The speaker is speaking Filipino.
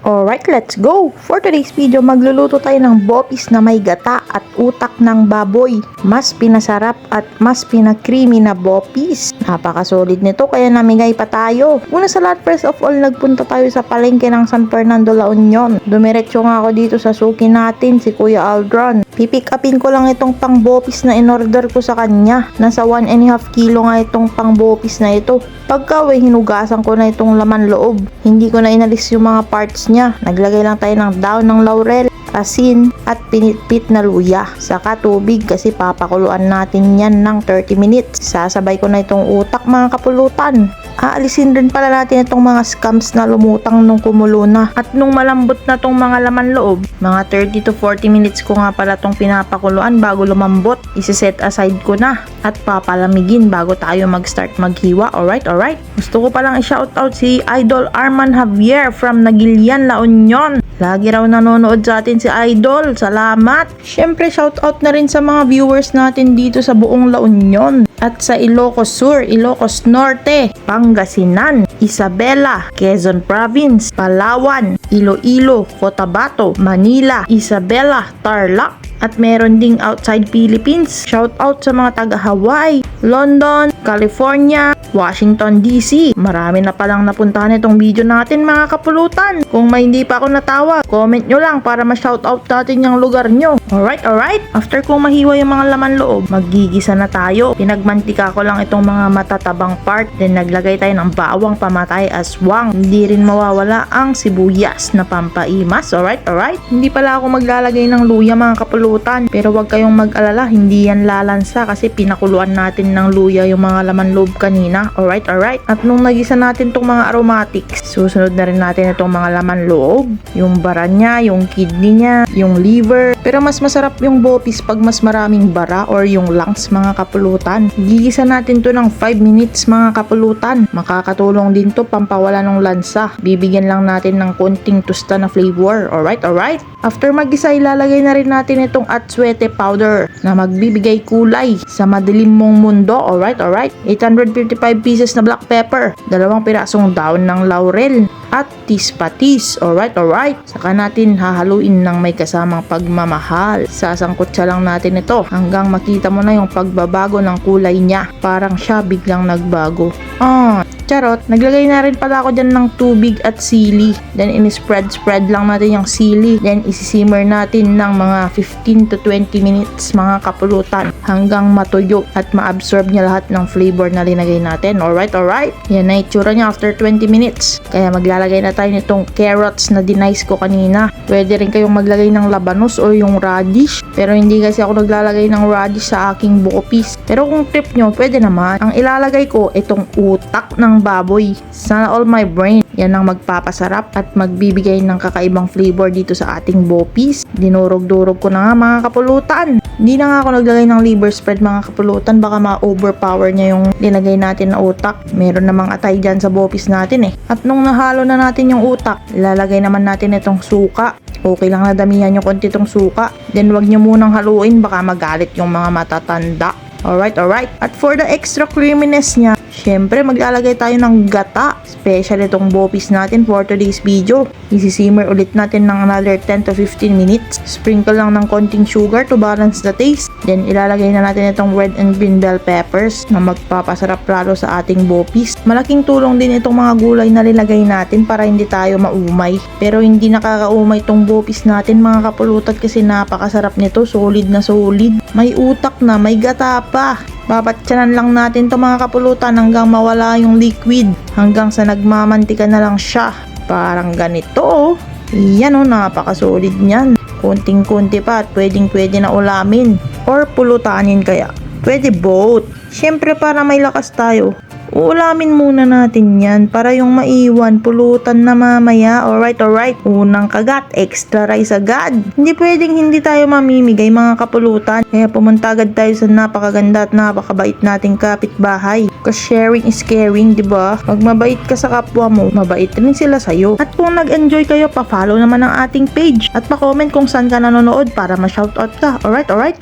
Alright, let's go! For today's video, magluluto tayo ng bopis na may gata at utak ng baboy. Mas pinasarap at mas pinakreamy na bopis. Napakasolid nito kaya namigay pa tayo. Una sa lahat, first of all, nagpunta tayo sa palengke ng San Fernando, La Union. Dumiretso nga ako dito sa suki natin, si Kuya Aldron. Pipick upin ko lang itong pang bopis na in-order ko sa kanya. Nasa 1.5 kilo nga itong pang bopis na ito. Pagka hinugasan ko na itong laman loob. Hindi ko na inalis yung mga parts niya. Naglagay lang tayo ng daon ng laurel, asin at pinitpit na luya. Saka tubig kasi papakuluan natin yan ng 30 minutes. Sasabay ko na itong utak mga kapulutan. Aalisin rin pala natin itong mga scams na lumutang nung kumulo na. At nung malambot na itong mga laman loob, mga 30 to 40 minutes ko nga pala itong pinapakuluan bago lumambot. Isi-set aside ko na at papalamigin bago tayo mag-start maghiwa. Alright. Gusto ko palang i-shoutout si Idol Arman Javier from Nagilian, La Union. Lagi raw nanonood sa atin si Idol. Salamat! Syempre, shoutout na rin sa mga viewers natin dito sa buong La Union. At sa Ilocos Sur, Ilocos Norte, Pangasinan, Isabela, Quezon Province, Palawan, Iloilo, Cotabato, Manila, Isabela, Tarlac. At meron ding outside Philippines. Shoutout sa mga taga Hawaii, London, California, Washington DC. Marami na palang napuntahan itong video natin mga kapulutan. Kung may hindi pa ako natawa, comment nyo lang para ma-shoutout natin yung lugar nyo. Alright. After kong mahiwa yung mga laman loob, maggigisa na tayo. Pinagmantika ko lang itong mga matatabang part. Then naglagay tayo ng bawang pamatay aswang. Hindi rin mawawala ang sibuyas na pampaimas. Alright. Hindi pala ako maglalagay ng luya mga kapulutan. Pero wag kayong mag-alala, hindi yan lalansa kasi pinakuluan natin ng luya yung mga laman loob kanina. Alright. At nung nagisa natin tong mga aromatics, susunod na rin natin itong mga laman loob. Yung bara niya, yung kidney niya, yung liver. Pero mas masarap yung bopis pag mas maraming bara or yung lungs mga kapulutan. Gigisa natin to ng 5 minutes mga kapulutan. Makakatulong din to pampawala ng lansa. Bibigyan lang natin ng konting tusta na flavor. Alright. After magisa, ilalagay na rin natin itong atsuete powder na magbibigay kulay sa madilim mong mundo. Alright. 855 pieces na black pepper, 2 pirasong daon ng laurel at tispatis. Alright. Saka natin hahaluin ng may kasamang pagmamahal. Sasangkutsa lang natin ito hanggang makita mo na yung pagbabago ng kulay niya. Parang siya biglang nagbago. Charot, naglagay na rin pala ako dyan ng tubig at sili. Then in-spread lang natin yung sili. Then isisimmer natin ng mga 15 to 20 minutes mga kapulutan hanggang matuyo at ma-absorb niya lahat ng flavor na linagay natin. Alright. Yan na itsura niya after 20 minutes. Kaya maglalagay na tayo nitong carrots na dinice ko kanina. Pwede rin kayong maglagay ng labanos o yung radish. Pero hindi kasi ako naglalagay ng radish sa aking bopis. Pero kung trip nyo, pwede naman. Ang ilalagay ko, itong utak ng baboy. Sana all my brain. Yan ang magpapasarap at magbibigay ng kakaibang flavor dito sa ating bopis. Dinurog-durog ko na nga mga kapulutan. Hindi na nga ako naglagay ng liver spread mga kapulutan. Baka ma-overpower niya yung linagay natin na utak. Meron namang atay dyan sa bopis natin eh. At nung nahalo na natin yung utak, ilalagay naman natin itong suka. Okay lang na damihan nyo konti itong suka. Then wag nyo munang haluin, baka magalit yung mga matatanda. Alright. At for the extra creaminess niya, syempre maglalagay tayo ng gata. Special itong bopis natin for today's video. Isisimmer ulit natin ng another 10 to 15 minutes. Sprinkle lang ng konting sugar to balance the taste. Then ilalagay na natin itong red and green bell peppers na magpapasarap lalo sa ating bopis. Malaking tulong din itong mga gulay na nilagay natin para hindi tayo maumay. Pero hindi nakakaumay itong bopis natin mga kapulutan kasi napakasarap nito. Solid na solid. May utak na, may gata pa. Babatsyanan lang natin to mga kapulutan hanggang mawala yung liquid. Hanggang sa nagmamantika na lang siya. Parang ganito. Yan napakasolid niyan. Konting-konti pa at pwedeng-pwede na ulamin. Or pulutanin kaya. Pwede both. Syempre para may lakas tayo. Uulamin muna natin yan para yung maiwan, pulutan na mamaya. Alright. Unang kagat, extra rice agad. Hindi pwedeng hindi tayo mamimigay mga kapulutan. Kaya pumunta agad tayo sa napakaganda at napakabait nating kapitbahay. Because sharing is caring, diba? Pag mabait ka sa kapwa mo, mabait rin sila sa'yo. At kung nag-enjoy kayo, pa-follow naman ang ating page. At pa-comment kung saan ka nanonood para ma-shoutout ka. Alright.